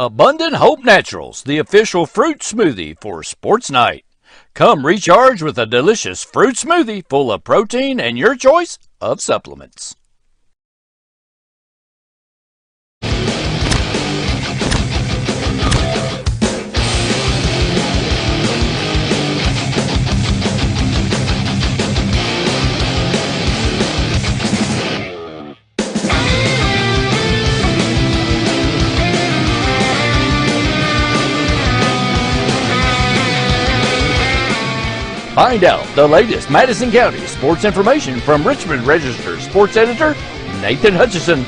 Abundant Hope Naturals, the official fruit smoothie for Sports Night. Come recharge with a delicious fruit smoothie full of protein and your choice of supplements. Find out the latest Madison County sports information from Richmond Register sports editor Nathan Hutchison,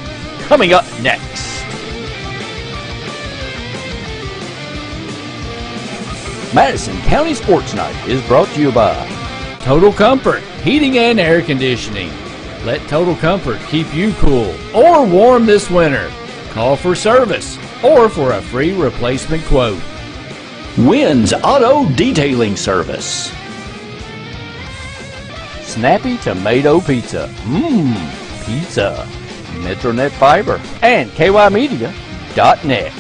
coming up next. Madison County Sports Night is brought to you by Total Comfort Heating and Air Conditioning. Let Total Comfort keep you cool or warm this winter. Call for service or for a free replacement quote. Wynn's Auto Detailing Service. Snappy Tomato Pizza. Pizza. Metronet Fiber and KYmedia.net.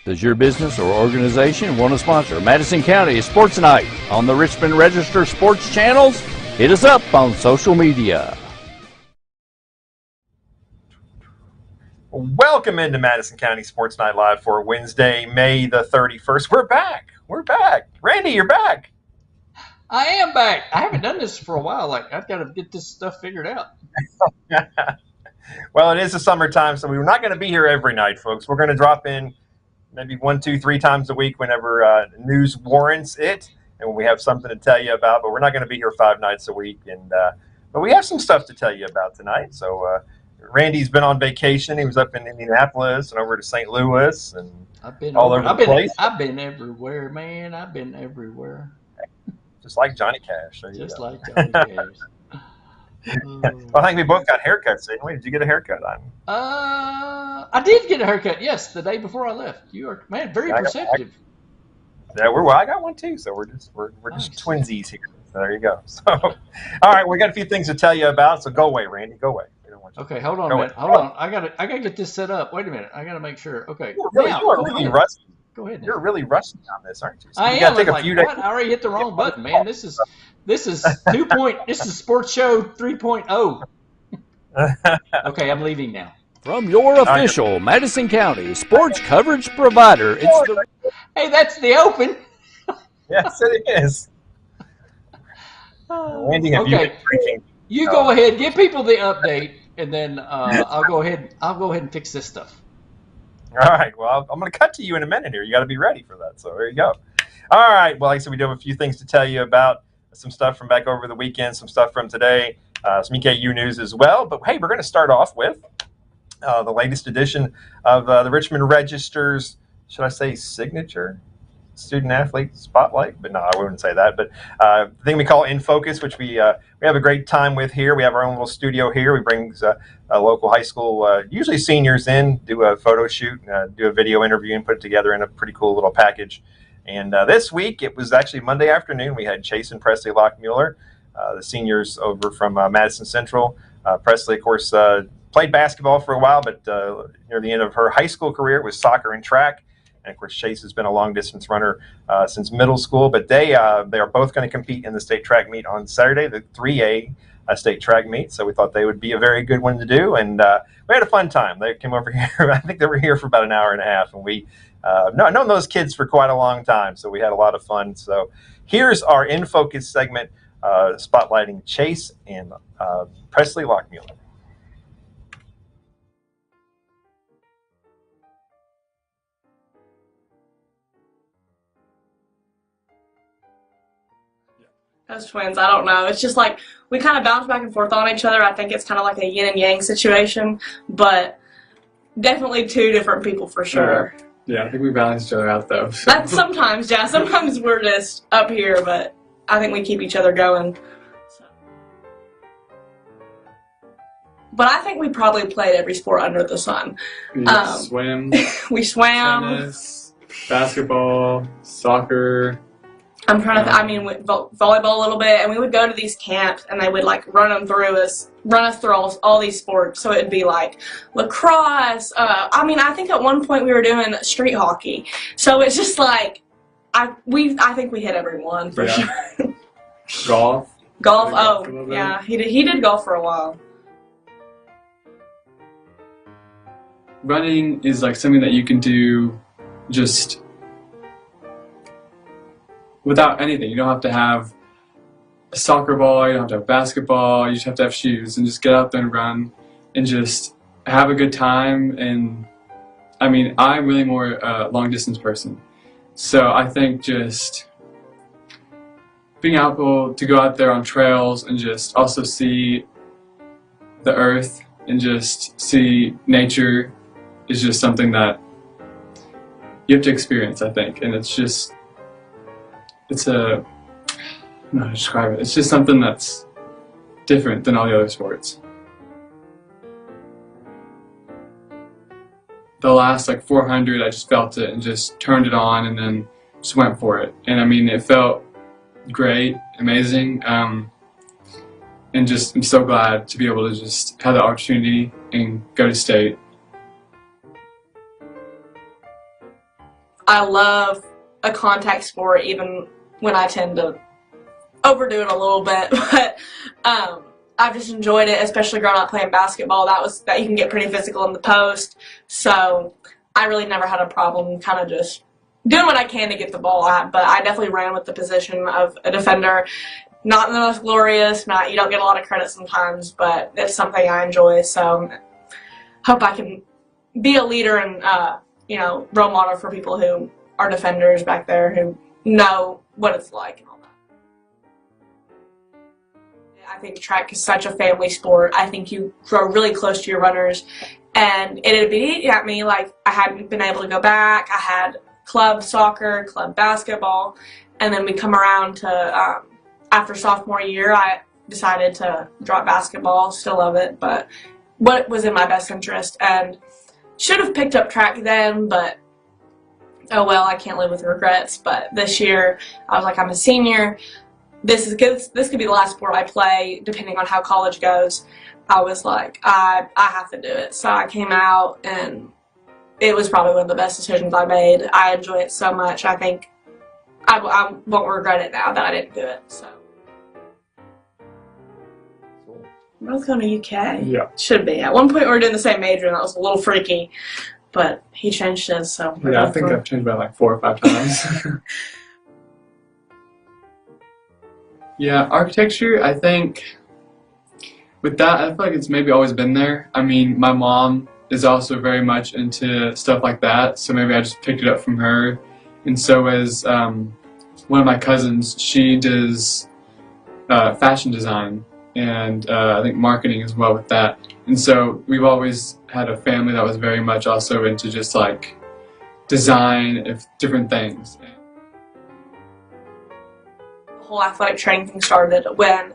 Does your business or organization want to sponsor Madison County Sports Night on the Richmond Register Sports channels? Hit us up on social media. Welcome into Madison County Sports Night Live for Wednesday, May the 31st. We're back. Randy, you're back. I am back. I haven't done this for a while. I've got to get this stuff figured out. Well, it is the summertime, so we're not going to be here every night, folks. We're going to drop in maybe 1, 2, 3 times a week whenever news warrants it, and when we have something to tell you about. But we're not going to be here 5 nights a week, but we have some stuff to tell you about tonight. So Randy's been on vacation. He was up in Indianapolis and over to St. Louis and all over the place. I've been everywhere, man. I've been everywhere. Just like Johnny Cash. Just like Johnny Cash. Well, I think we both got haircuts, didn't we? Did you get a haircut? I did get a haircut, yes, the day before I left. You are, man, very perceptive. I got one too, so we're just twinsies here. So there you go. So, all right, we got a few things to tell you about, so go away, Randy. Go away. We don't want you okay, hold on a minute. Hold on. I gotta get this set up. Wait a minute. I gotta make sure. Okay. You are really rusty. Go ahead. You're really rushing on this, aren't you? So I am. Take a few days. I already hit the wrong button, man. This is 2 point. This is Sports Show 3.0. Okay, I'm leaving now. From your official Madison County sports coverage provider, it's the... Hey, that's the Open. Yes, it is. Randy, have you been drinking? You go ahead, give people the update, and then I'll go ahead and fix this stuff. All right. Well, I'm going to cut to you in a minute here. You got to be ready for that. So there you go. All right. Well, like I said, we do have a few things to tell you about. Some stuff from back over the weekend, some stuff from today, some EKU news as well. But hey, we're going to start off with the latest edition of the Richmond Register's, should I say, signature student athlete spotlight? But no, I wouldn't say that. But the thing we call In Focus, which we have a great time with here. We have our own little studio here. We bring a local high school, usually seniors in, do a photo shoot, do a video interview, and put it together in a pretty cool little package. And this week, it was actually Monday afternoon. We had Chase and Presley Lockmuller, the seniors over from Madison Central. Presley, of course, played basketball for a while, but near the end of her high school career, it was soccer and track. And, of course, Chase has been a long-distance runner since middle school. But they are both going to compete in the state track meet on Saturday, the 3A state track meet. So we thought they would be a very good one to do. And we had a fun time. They came over here. I think they were here for about an hour and a half. And we known those kids for quite a long time. So we had a lot of fun. So here's our In Focus segment spotlighting Chase and Presley Lockmuller. As twins, I don't know. It's just like we kind of bounce back and forth on each other. I think it's kind of like a yin and yang situation, but definitely 2 different people for sure. Yeah, I think we balance each other out though. So. That's sometimes, yeah. Sometimes we're just up here, but I think we keep each other going. So. But I think we probably played every sport under the sun. Swim. We swam. Tennis, basketball, soccer. I'm trying to. I mean, with volleyball a little bit, and we would go to these camps, and they would like run us through all these sports. So it'd be like lacrosse. I mean, I think at one point we were doing street hockey. So it's just like, I think we hit every one for sure. Golf. Golf. Oh, yeah, he did golf for a while. Running is like something that you can do just without anything. You don't have to have a soccer ball, you don't have to have basketball, you just have to have shoes and just get out there and run and just have a good time. And I mean, I'm really more a long distance person. So I think just being able to go out there on trails and just also see the earth and just see nature is just something that you have to experience, I think. And it's just, I don't know how to describe it. It's just something that's different than all the other sports. The last like 400, I just felt it and just turned it on and then just went for it. And I mean, it felt great, amazing, and just I'm so glad to be able to just have the opportunity and go to state. I love a contact sport, even when I tend to overdo it a little bit, but I've just enjoyed it, especially growing up playing basketball. That you can get pretty physical in the post, so I really never had a problem kind of just doing what I can to get the ball at, but I definitely ran with the position of a defender. Not the most glorious, you don't get a lot of credit sometimes, but it's something I enjoy, so hope I can be a leader and role model for people who are defenders back there who know what it's like and all that. I think track is such a family sport. I think you grow really close to your runners, and it'd be eating at me like I hadn't been able to go back. I had club soccer, club basketball, and then we come around to after sophomore year, I decided to drop basketball. Still love it, but what was in my best interest, and should have picked up track then, but oh well, I can't live with regrets. But this year, I was like, I'm a senior. This could be the last sport I play, depending on how college goes. I was like, I have to do it. So I came out, and it was probably one of the best decisions I made. I enjoy it so much. I think I won't regret it now that I didn't do it. So. We're both going to UK. Yeah. Should be. At one point we were doing the same major, and that was a little freaky, but he changed his, so. Yeah, I think I've changed by like 4 or 5 times. Yeah, architecture, I think with that, I feel like it's maybe always been there. I mean, my mom is also very much into stuff like that, so maybe I just picked it up from her. And so is one of my cousins. She does fashion design and I think marketing as well with that. And so we've always had a family that was very much also into just like design of different things. The whole athletic training thing started when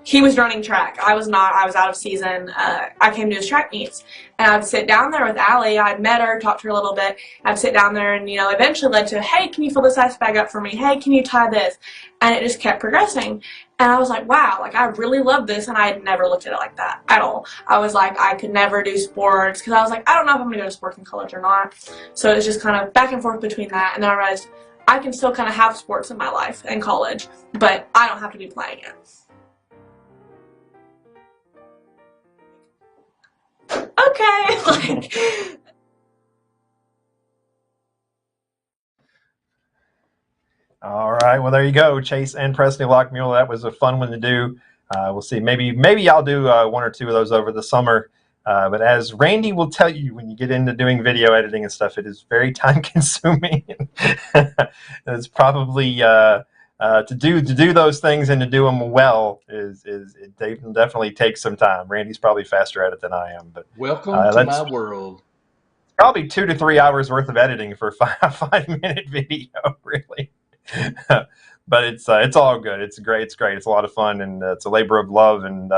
he was running track. I was not. I was out of season. I came to his track meets, and I'd sit down there with Allie. I'd met her, talked to her a little bit. I'd sit down there, and eventually led to, hey, can you fill this ice bag up for me? Hey, can you tie this? And it just kept progressing. And I was like, wow, like I really love this, and I had never looked at it like that at all. I was like, I could never do sports, because I was like, I don't know if I'm going to go to sports in college or not. So it was just kind of back and forth between that, and then I realized I can still kind of have sports in my life in college, but I don't have to be playing it. Okay, like. All right, well, there you go, Chase and Presley Lockmule. That was a fun one to do. We'll see. Maybe I'll do 1 or 2 of those over the summer. But as Randy will tell you, when you get into doing video editing and stuff, it is very time consuming. It's probably to do those things and to do them well it definitely takes some time. Randy's probably faster at it than I am. But Welcome to my world. Probably 2 to 3 hours worth of editing for a 5-minute video, really. But it's all good. It's great. It's a lot of fun, and it's a labor of love. And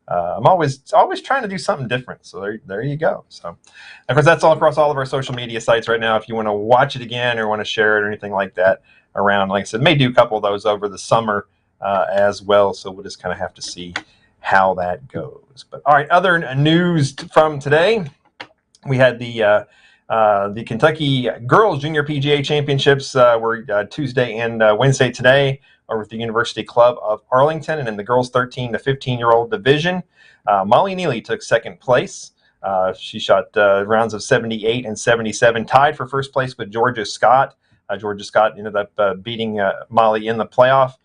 I'm always trying to do something different. So there you go. So, of course, that's all across all of our social media sites right now. If you want to watch it again or want to share it or anything like that around, like I said, may do a couple of those over the summer as well. So we'll just kind of have to see how that goes. But all right, other news from today, we had the Kentucky Girls Junior PGA Championships were Tuesday and Wednesday today over at the University Club of Arlington, and in the girls 13 to 15-year-old division, Molly Neely took second place. She shot rounds of 78 and 77, tied for first place with Georgia Scott. Georgia Scott ended up beating Molly in the playoff.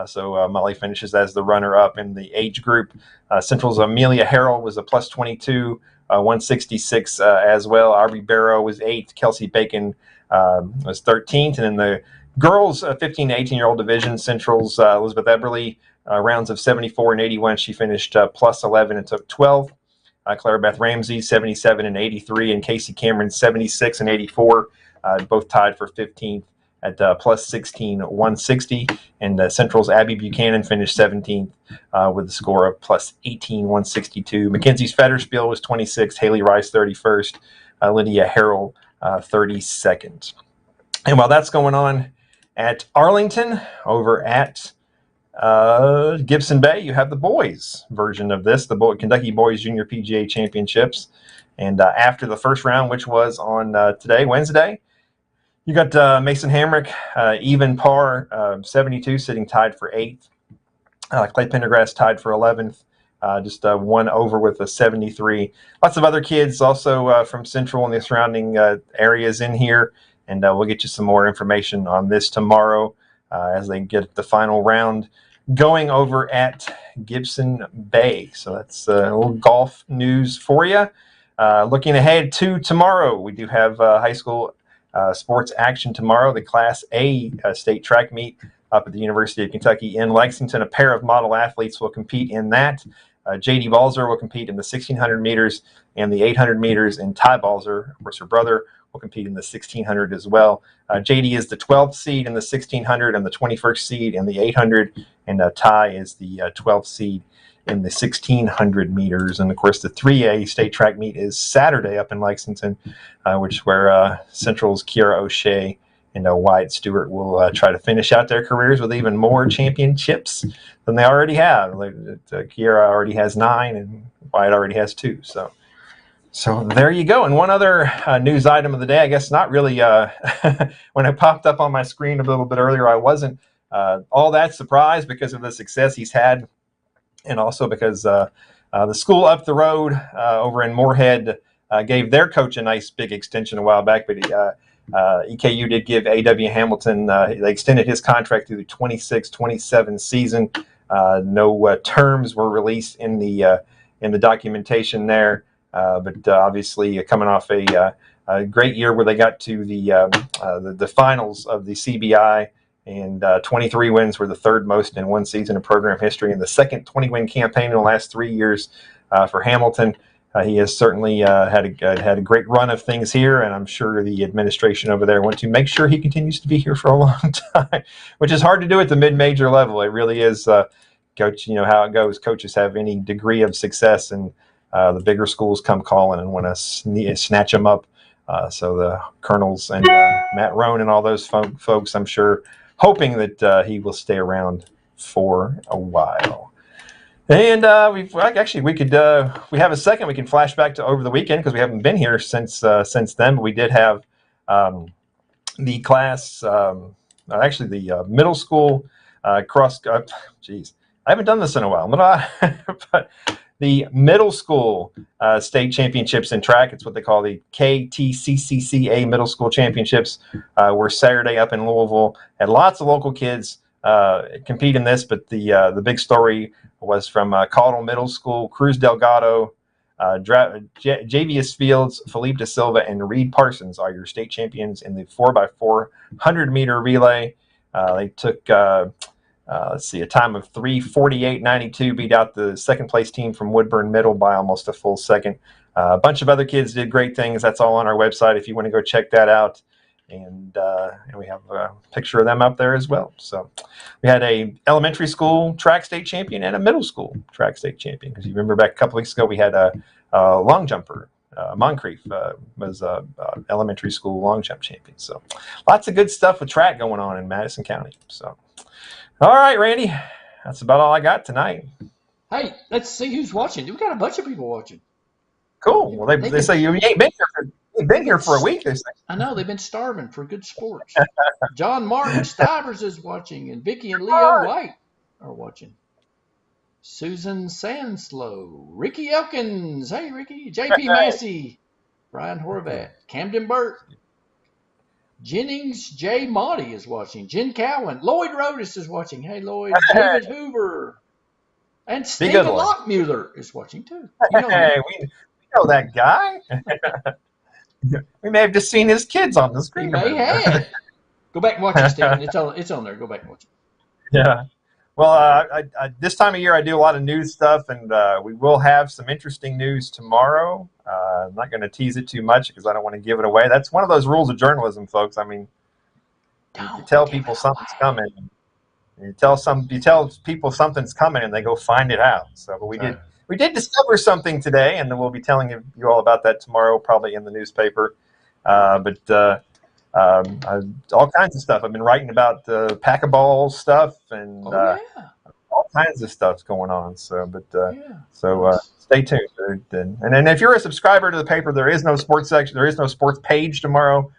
So Molly finishes as the runner-up in the age group. Central's Amelia Harrell was a plus 22, 166 as well. Aubrey Barrow was 8th. Kelsey Bacon was 13th. And in the girls 15 to 18-year-old division, Central's Elizabeth Eberly, rounds of 74 and 81. She finished plus 11 and took 12. Clara Beth Ramsey, 77 and 83. And Casey Cameron, 76 and 84. Both tied for 15th. At plus 16, 160. And Central's Abby Buchanan finished 17th with a score of plus 18, 162. Mackenzie's Federspiel was 26th. Haley Rice, 31st. Lydia Harrell, 32nd. And while that's going on at Arlington, over at Gibson Bay, you have the boys version of this, the Kentucky Boys Junior PGA Championships. And after the first round, which was on today, Wednesday, you got Mason Hamrick, even par, 72, sitting tied for 8th. Clay Pendergrass tied for 11th, just one over with a 73. Lots of other kids also from Central and the surrounding areas in here, and we'll get you some more information on this tomorrow as they get the final round going over at Gibson Bay. So that's a little golf news for you. Looking ahead to tomorrow, we do have high school sports action tomorrow. The Class A state track meet up at the University of Kentucky in Lexington. A pair of model athletes will compete in that. J.D. Balzer will compete in the 1,600 meters and the 800 meters, and Ty Balzer, of course, her brother, will compete in the 1,600 as well. J.D. is the 12th seed in the 1,600 and the 21st seed in the 800, and Ty is the 12th seed in the 1,600 meters. And of course, the 3A state track meet is Saturday up in Lexington, which is where Central's Kiara O'Shea and Wyatt Stewart will try to finish out their careers with even more championships than they already have. Kiara already has 9 and Wyatt already has 2. So there you go. And one other news item of the day, I guess not really, when it popped up on my screen a little bit earlier, I wasn't all that surprised because of the success he's had. And also because the school up the road over in Moorhead gave their coach a nice big extension a while back. But EKU did give A.W. Hamilton, they extended his contract through the 26-27 season. No terms were released in the documentation there. But obviously coming off a great year where they got to the finals of the CBI. And 23 wins were the third most in one season of program history, and the second 20-win campaign in the last 3 years for Hamilton. He has certainly had a great run of things here, and I'm sure the administration over there want to make sure he continues to be here for a long time, which is hard to do at the mid-major level. It really is, Coach. You know how it goes. Coaches have any degree of success, and the bigger schools come calling and want to snatch them up. So the Colonels and Matt Roan and all those folks, I'm sure, hoping that he will stay around for a while. And we have a second. We can flash back to over the weekend because we haven't been here since then. But we did have the class, the middle school cross. Geez, I haven't done this in a while, but the middle school state championships in track. It's what they call the KTCCCA Middle School Championships. Were Saturday up in Louisville. Had lots of local kids compete in this, but the big story was from Caldwell Middle School. Cruz Delgado, Javius Fields, Felipe Da Silva, and Reed Parsons are your state champions in the 4x400 meter relay. They took a time of 3:48.92, beat out the second place team from Woodburn Middle by almost a full second. A bunch of other kids did great things. That's all on our website if you want to go check that out. and we have a picture of them up there as well. So we had a elementary school track state champion and a middle school track state champion, because you remember back a couple weeks ago we had a long jumper. Moncrief was a elementary school long jump champion. So lots of good stuff with track going on in Madison County. So, all right, Randy, that's about all I got tonight. Hey, let's see who's watching. We've got a bunch of people watching. Cool. Well, they say you ain't been here for a week. They say. I know, they've been starving for good sports. John Martin Stivers is watching, and Vicky and Leo White are watching. Susan Sanslow, Ricky Elkins, hey Ricky, JP Massey, Brian Horvat, Camden Burt, Jennings J. Motti is watching, Jen Cowan, Lloyd Rodas is watching, hey Lloyd, David Hoover, and Stephen Lockmuller is watching too. You know we know that guy. We may have just seen his kids on the screen. We may have. Go back and watch it, Stephen. It's on there. Go back and watch it. Yeah. Well, I this time of year I do a lot of news stuff, and we will have some interesting news tomorrow. I'm not going to tease it too much because I don't want to give it away. That's one of those rules of journalism, folks. I mean, you tell people something's coming. You tell people something's coming, and they go find it out. So, but we did discover something today, and we'll be telling you all about that tomorrow, probably in the newspaper. All kinds of stuff. I've been writing about pack-a-ball stuff and all kinds of stuff's going on. So, stay tuned. And then if you're a subscriber to the paper, there is no sports section. There is no sports page tomorrow.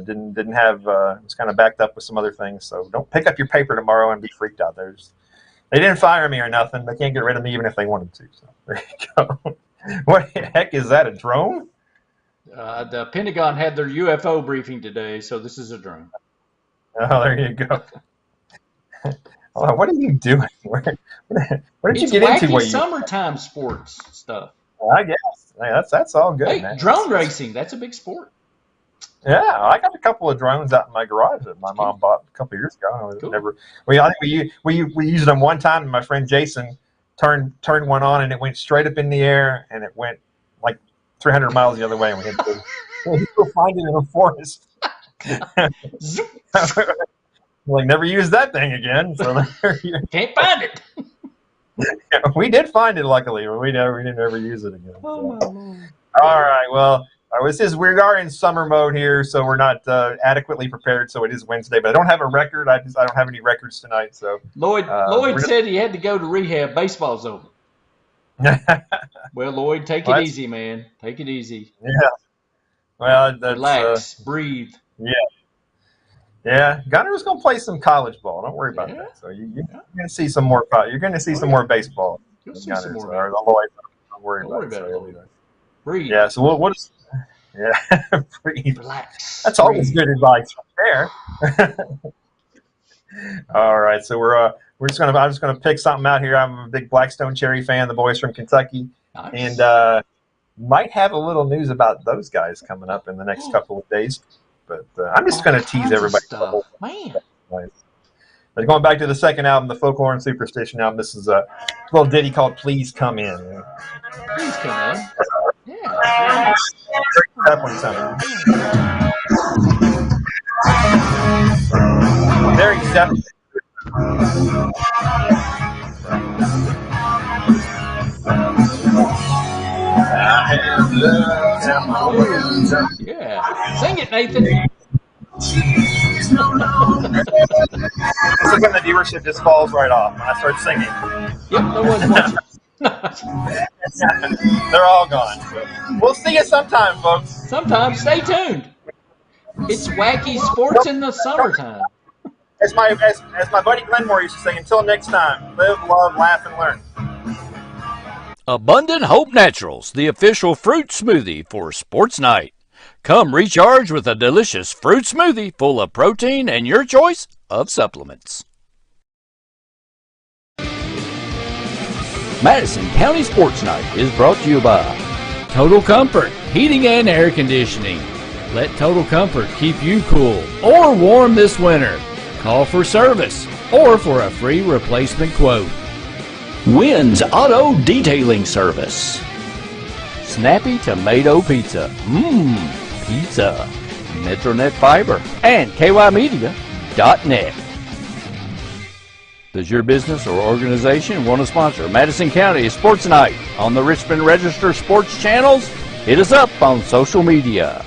Didn't have. It's kind of backed up with some other things. So don't pick up your paper tomorrow and be freaked out. They didn't fire me or nothing. They can't get rid of me even if they wanted to. So there you go. What the heck is that? A drone? The Pentagon had their UFO briefing today, so this is a drone. Oh, there you go. Oh, what are you doing? Where did you get into? It's summertime sports stuff. I guess. Hey, that's all good, hey, man. Drone racing, that's a big sport. Yeah, I got a couple of drones out in my garage that my mom bought a couple of years ago. Cool. I think we used them one time, and my friend Jason turned one on, and it went straight up in the air, and it went like 300 miles the other way, and we had to go find it in a forest. Like, never use that thing again. So can't find it. We did find it, luckily, but we didn't ever use it again. Oh, so. All right, well, we are in summer mode here, so we're not adequately prepared. So it is Wednesday, but I don't have a record. I don't have any records tonight. So Lloyd said he had to go to rehab. Baseball's over. Well, Lloyd, take it easy, man. Take it easy. Yeah. Well, relax, breathe. Yeah. Yeah. Gunner's gonna play some college ball. Don't worry about that. So you're gonna see some more. You're gonna see some more baseball. You'll see some more. Don't worry about it. Breathe. Yeah. So we'll just. Yeah. Breathe. Relax. That's always good advice right there. All right. So I'm just gonna pick something out here. I'm a big Blackstone Cherry fan. The boys from Kentucky, nice. And might have a little news about those guys coming up in the next couple of days. But I'm just gonna tease everybody. Man. But going back to the second album, the Folklore and Superstition album, this is a little ditty called "Please Come In." Please come in. Yeah. That one's something. Very definitely. Yeah. Sing it, Nathan. This is when the viewership just falls right off when I start singing. Yep, there was one. They're all gone. We'll see you sometime, folks. Sometime. Stay tuned. It's wacky sports in the summertime. As my buddy Glenmore used to say, until next time, live, love, laugh, and learn. Abundant Hope Naturals, the official fruit smoothie for Sports Night. Come recharge with a delicious fruit smoothie full of protein and your choice of supplements. Madison County Sports Night is brought to you by Total Comfort Heating and Air Conditioning. Let Total Comfort keep you cool or warm this winter. Call for service or for a free replacement quote. Wynn's Auto Detailing Service. Snappy Tomato Pizza. Pizza. Metronet Fiber, and kymedia.net. Does your business or organization want to sponsor Madison County Sports Night on the Richmond Register Sports channels? Hit us up on social media.